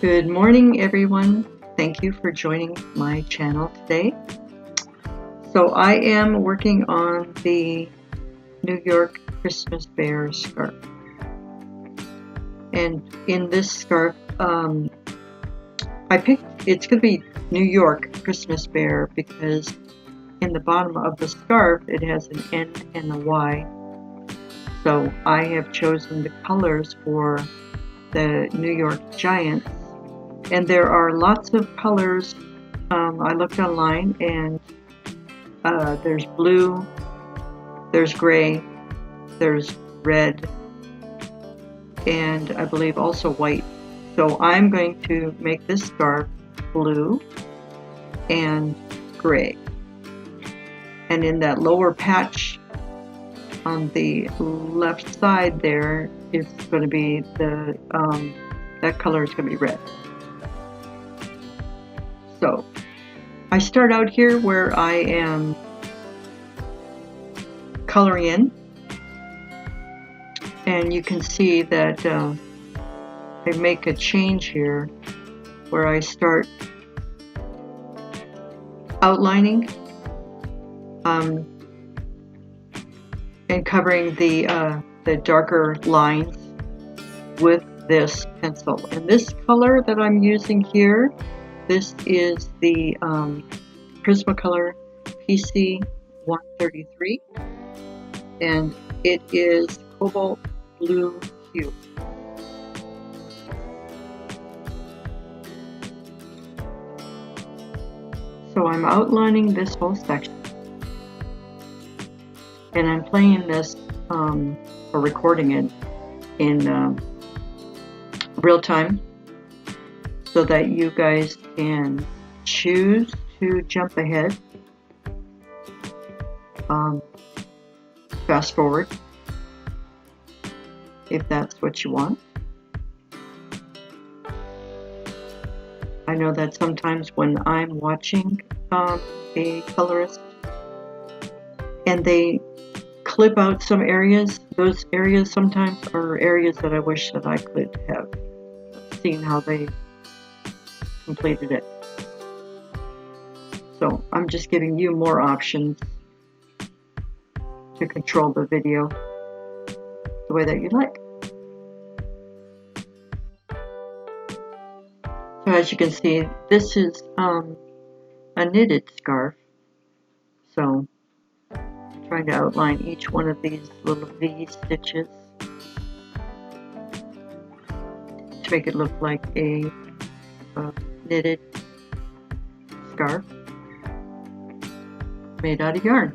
Good morning, everyone. Thank you for joining my channel today. So I am working on the New York Christmas bear scarf. And in this scarf, I picked, it's going to be New York Christmas bear because in the bottom of the scarf it has an N and a Y. So I have chosen the colors for the New York Giants. And there are lots of colors. I looked online and there's blue, there's gray, there's red, and I believe also white. So I'm going to make this scarf blue and gray. And in that lower patch on the left side there is going to be the, that color is going to be red. So I start out here where I am coloring in, and you can see that I make a change here where I start outlining and covering the darker lines with this pencil. And this color that I'm using here, this is the Prismacolor PC 133, and it is cobalt blue hue. So I'm outlining this whole section, and I'm playing this or recording it in real time, so that you guys can choose to jump ahead, fast forward, if that's what you want. I know that sometimes when I'm watching a colorist and they clip out some areas, those areas sometimes are areas that I wish that I could have seen how they completed it. So I'm just giving you more options to control the video the way that you like. So as you can see, this is a knitted scarf. So I'm trying to outline each one of these little V stitches to make it look like a knitted scarf made out of yarn.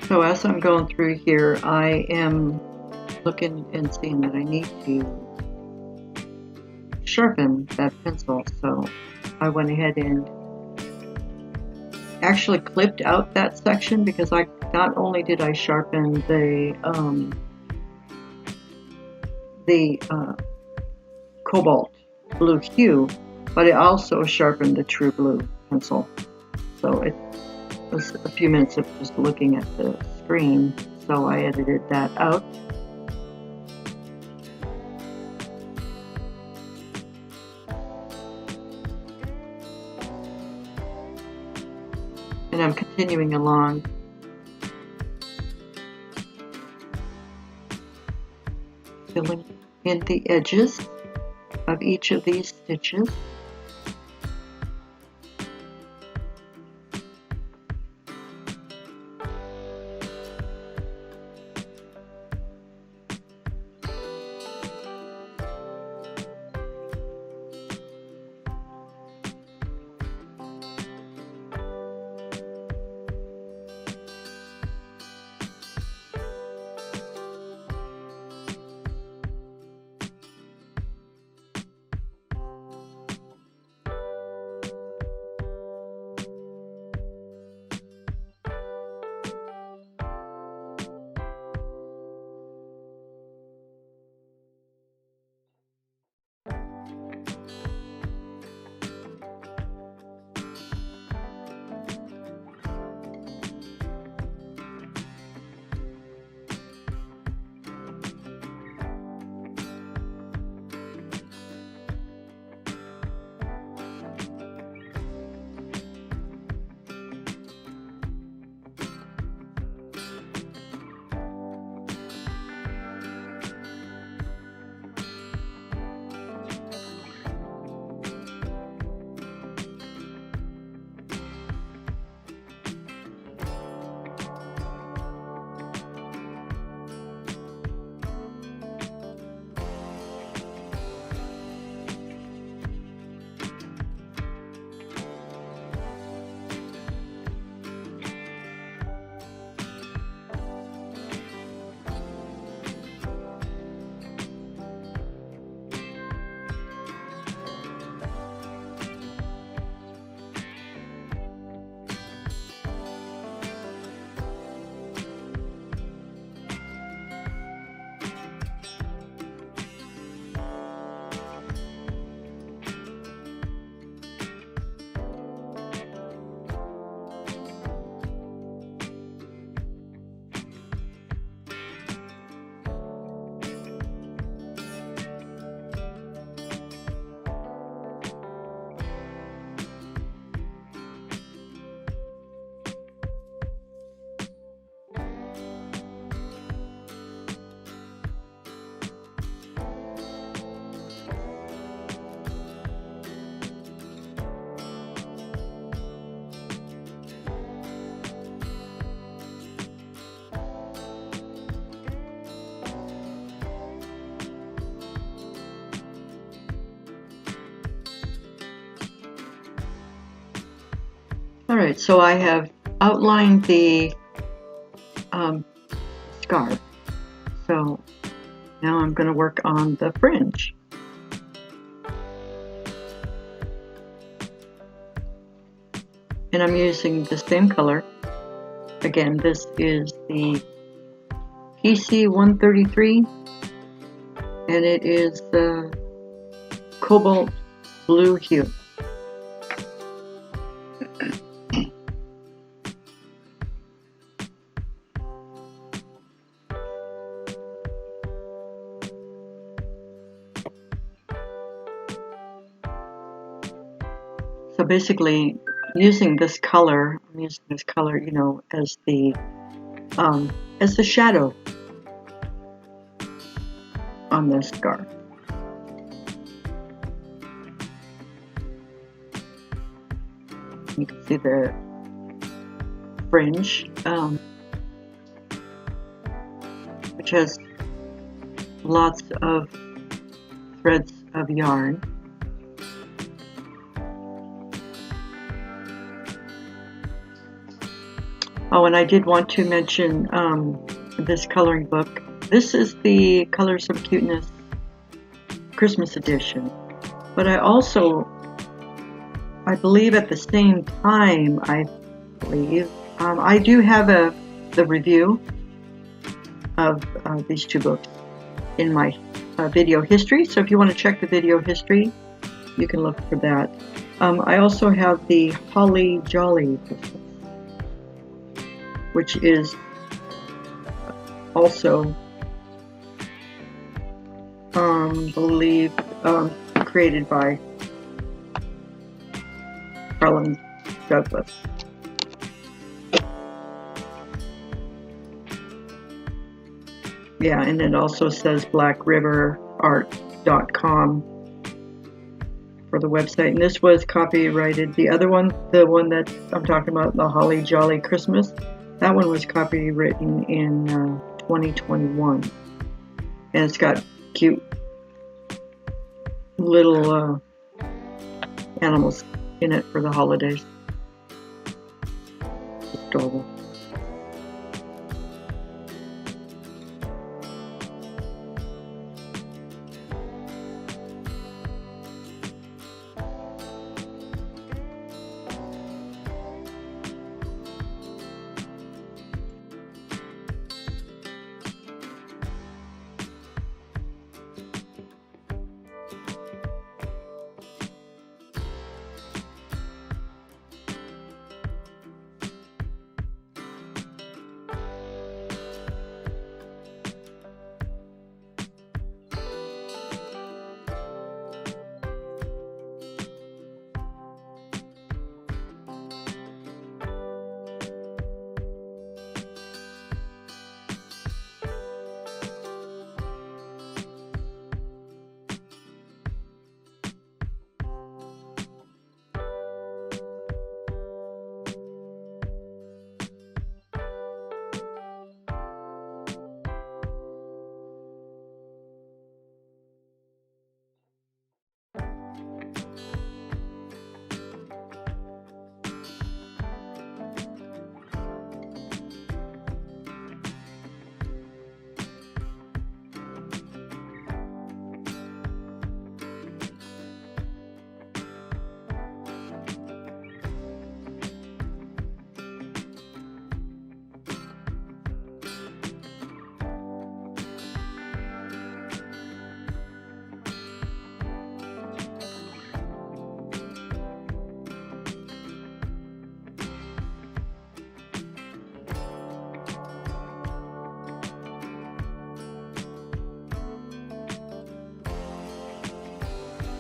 So as I'm going through here, I am looking and seeing that I need to sharpen that pencil. So I went ahead and actually clipped out that section, because I not only did I sharpen the cobalt blue hue, but I also sharpened the true blue pencil. So it was a few minutes of just looking at the screen, so I edited that out. And I'm continuing along. Filling in the edges. of each of these stitches. Alright, so I have outlined the scarf. So now I'm going to work on the fringe. And I'm using the same color. Again, this is the PC 133 and it is the cobalt blue hue. So basically, using this color, I'm using this color, you know, as the shadow on this scarf. You can see the fringe, which has lots of threads of yarn. Oh, and I did want to mention this coloring book. This is the Colors of Cuteness Christmas edition. But I also, I believe at the same time, I do have the review of these two books in my video history. So if you want to check the video history, you can look for that. I also have the Holly Jolly Christmas, which is also, created by Karlon Douglas. Yeah, and it also says blackriverart.com for the website. And this was copyrighted. The other one, the one that I'm talking about, the Holly Jolly Christmas, that one was copywritten in 2021. And it's got cute little animals in it for the holidays. It's adorable.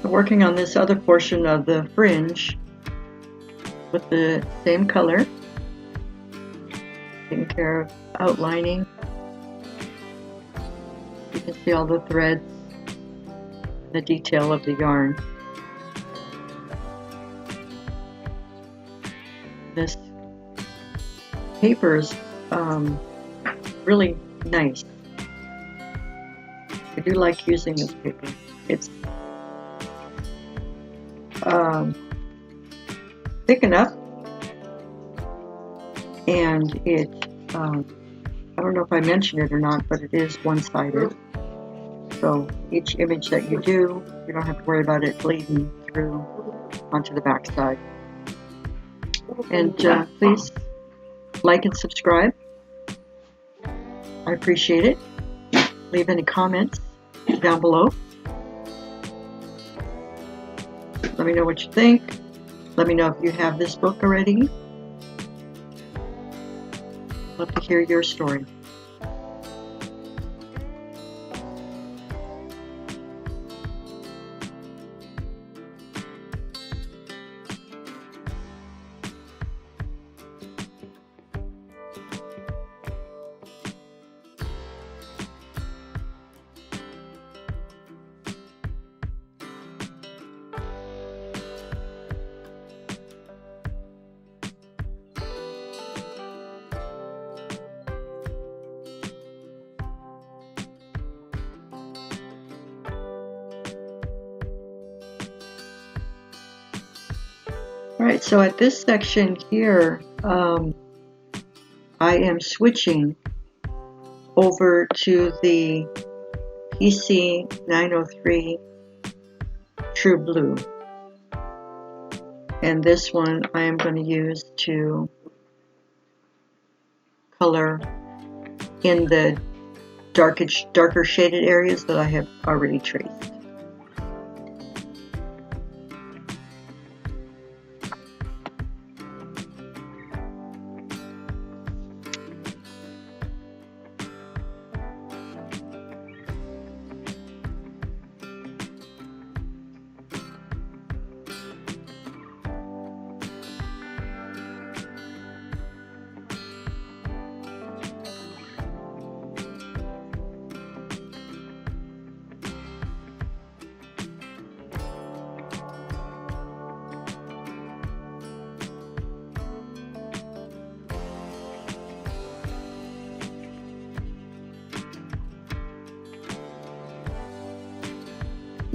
Working on this other portion of the fringe with the same color, taking care of outlining. You can see all the threads, the detail of the yarn. This paper is really nice. I do like using this paper. It's thick enough, and it I don't know if I mentioned it or not, but it is one-sided, so each image that you do, you don't have to worry about it bleeding through onto the back side. And please like and subscribe. I appreciate it. Leave any comments down below. Let me know what you think. Let me know if you have this book already. Love to hear your story. Alright, so at this section here, I am switching over to the PC 903 True Blue. And this one I am going to use to color in the darker shaded areas that I have already traced.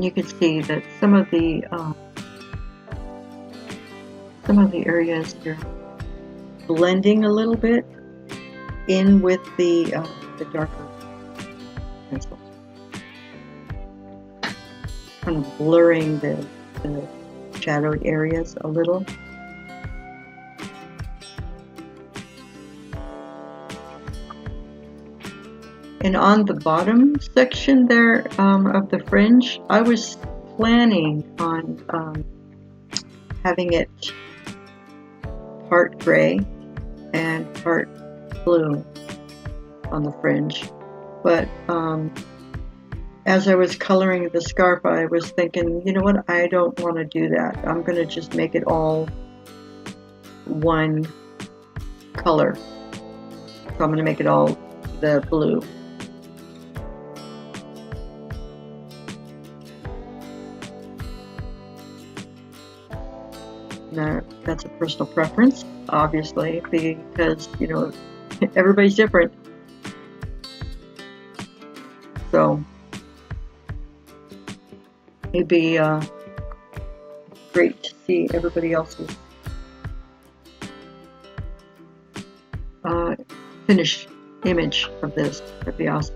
you can see that some of the areas are blending a little bit in with the darker pencil, kind of blurring the shadowed areas a little. And on the bottom section there of the fringe, I was planning on having it part gray and part blue on the fringe. But as I was coloring the scarf, I was thinking, you know what, I don't want to do that. I'm going to just make it all one color. So I'm going to make it all the blue. Now, that's a personal preference, obviously, because, you know, everybody's different. So it'd be great to see everybody else's finished image of this. That'd be awesome.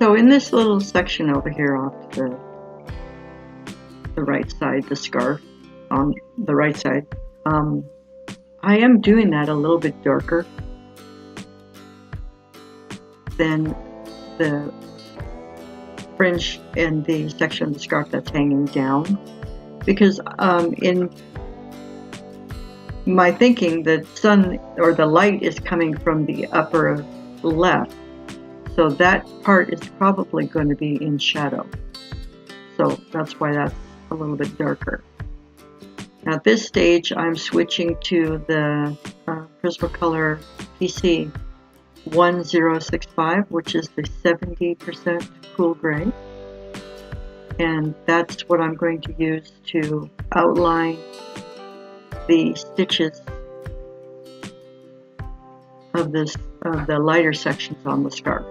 So in this little section over here off the right side, the scarf on the right side, I am doing that a little bit darker than the fringe in the section of the scarf that's hanging down, because in my thinking, the sun or the light is coming from the upper left, so that part is probably going to be in shadow. So that's why that's a little bit darker. Now at this stage, I'm switching to the Prismacolor PC 1065, which is the 70% cool gray. And that's what I'm going to use to outline the stitches of the lighter sections on the scarf.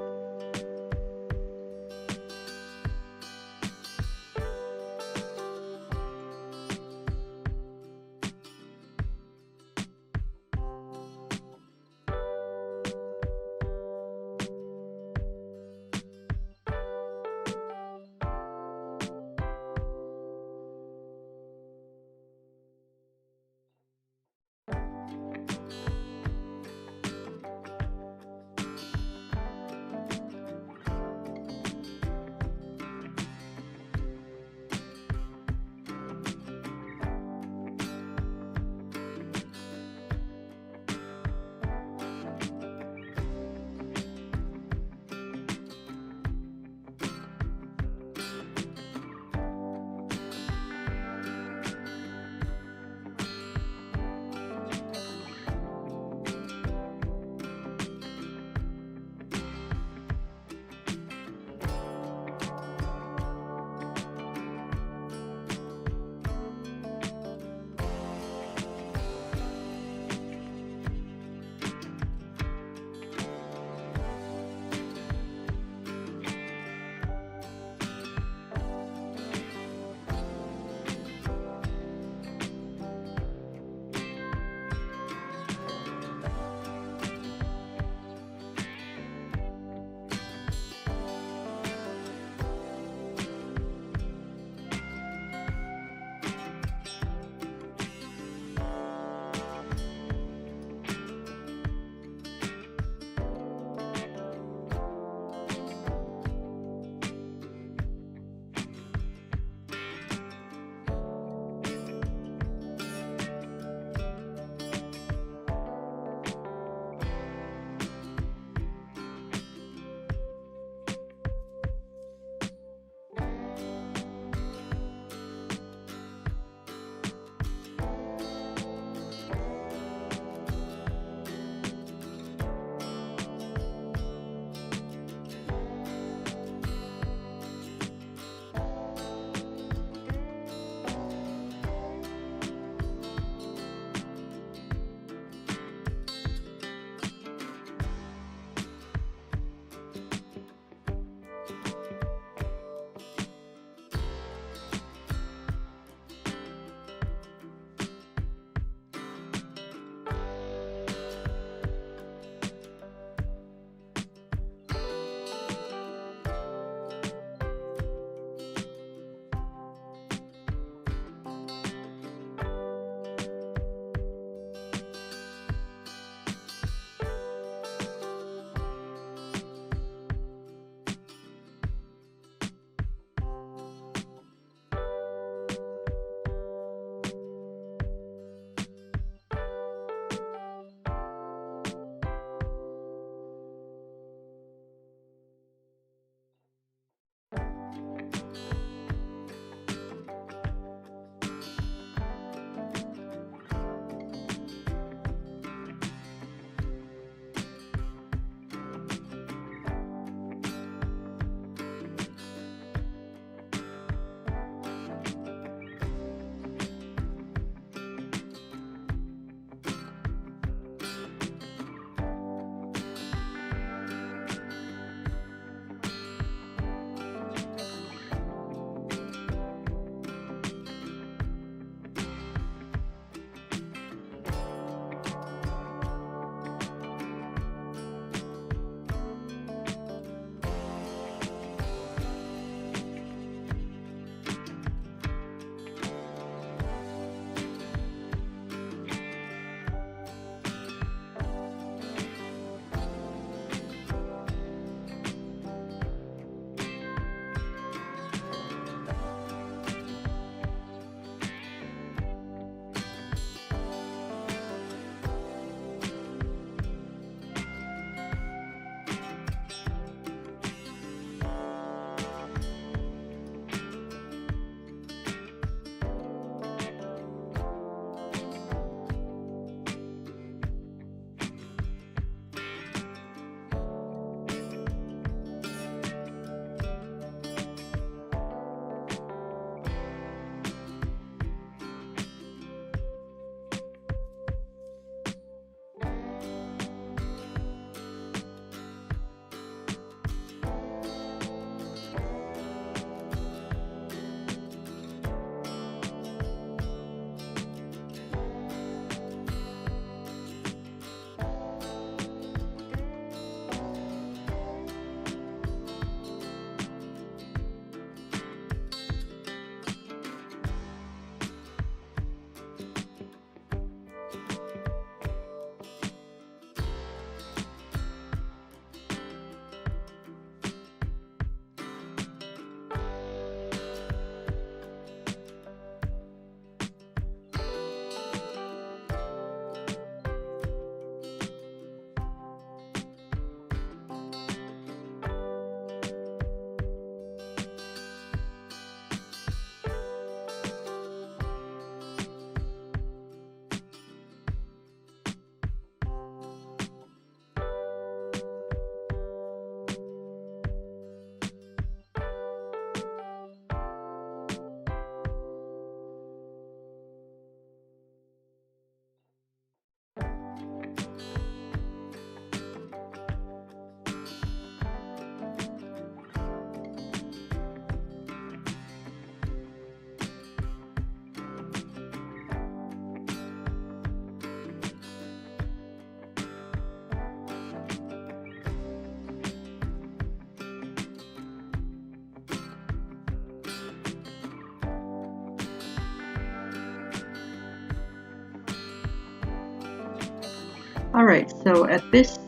Alright, so at this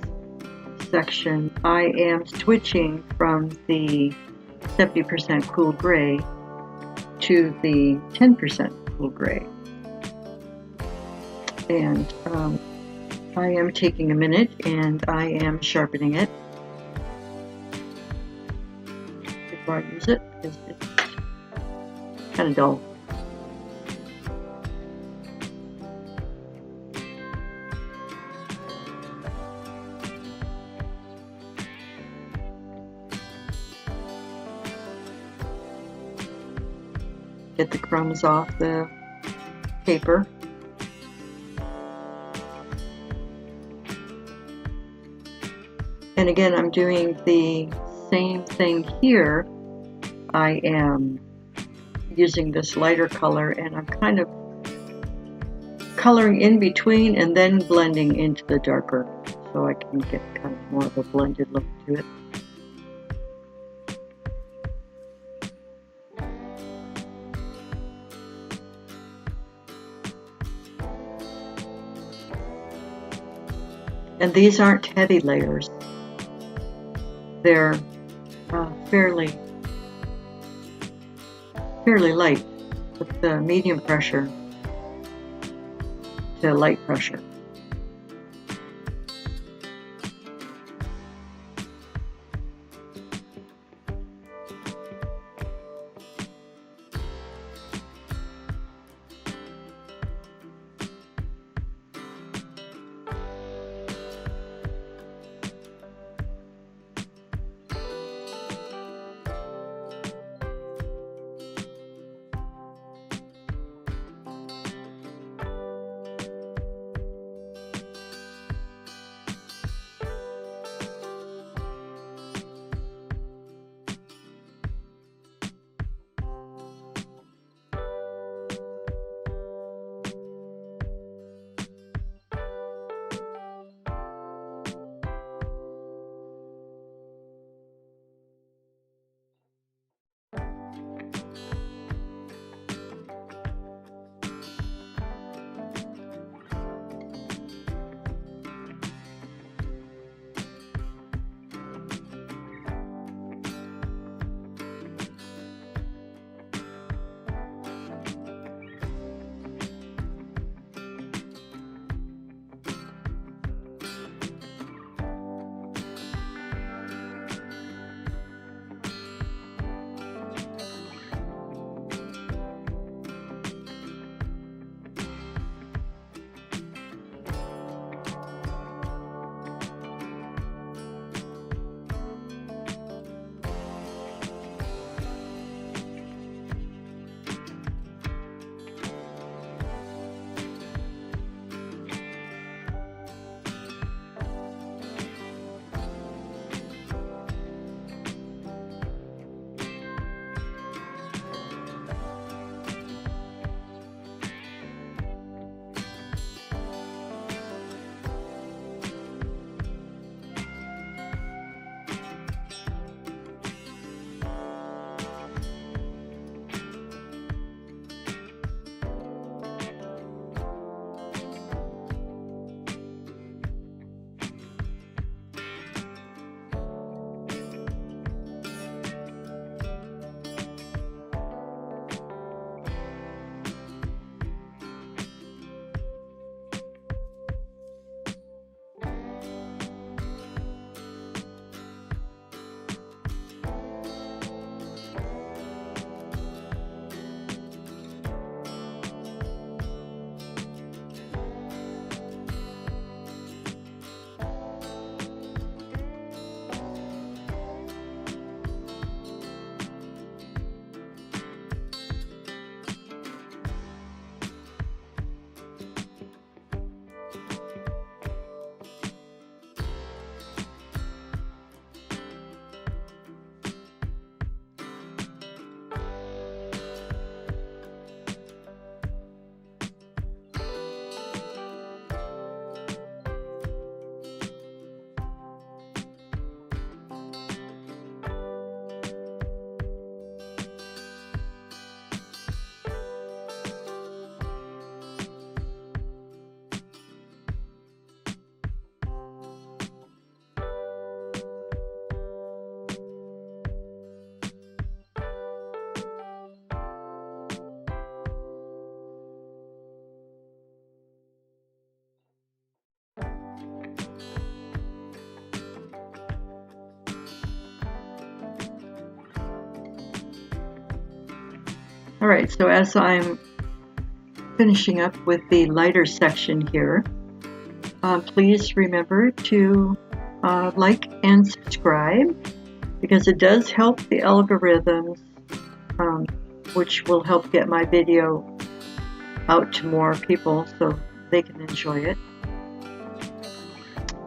section I am switching from the 70% cool gray to the 10% cool gray. And I am taking a minute and I am sharpening it before I use it because it's kind of dull. Get the crumbs off the paper. And again, I'm doing the same thing here. I am using this lighter color and I'm kind of coloring in between and then blending into the darker so I can get kind of more of a blended look to it. And these aren't heavy layers. They're fairly light with the medium pressure to light pressure. Alright, so as I'm finishing up with the lighter section here, please remember to like and subscribe, because it does help the algorithms, which will help get my video out to more people so they can enjoy it.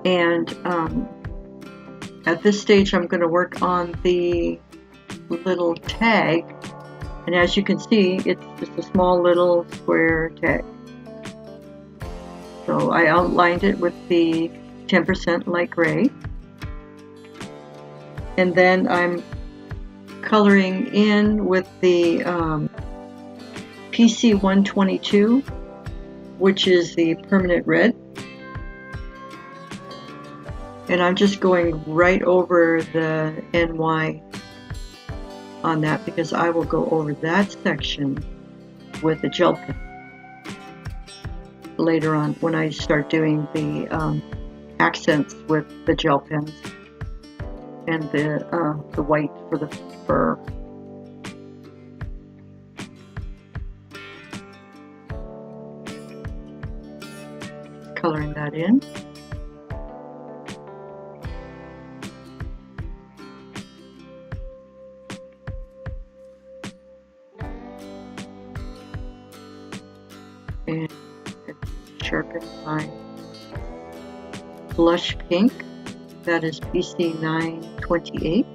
And at this stage I'm going to work on the little tag, and as you can see, it's just a small little square tag. So I outlined it with the 10% light gray, and then I'm coloring in with the PC 122, which is the permanent red, and I'm just going right over the NY on that, because I will go over that section with a gel pen later on when I start doing the accents with the gel pens and the white for the fur. Coloring that in. And sharpen my blush pink, that is PC 928.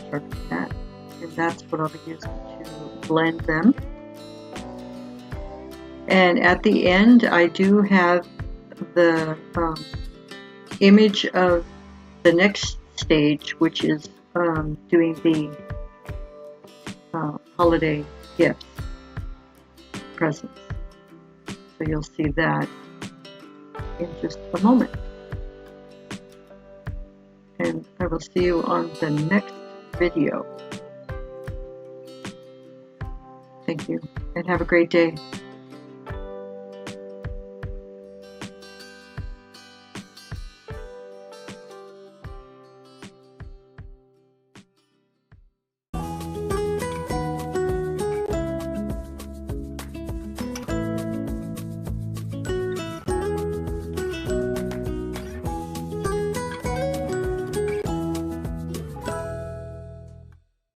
Sharpen that, and that's what I'll be using to blend them. And at the end I do have the image of the next stage, which is doing the holiday gifts, presents. So you'll see that in just a moment. And I will see you on the next video. Thank you, and have a great day.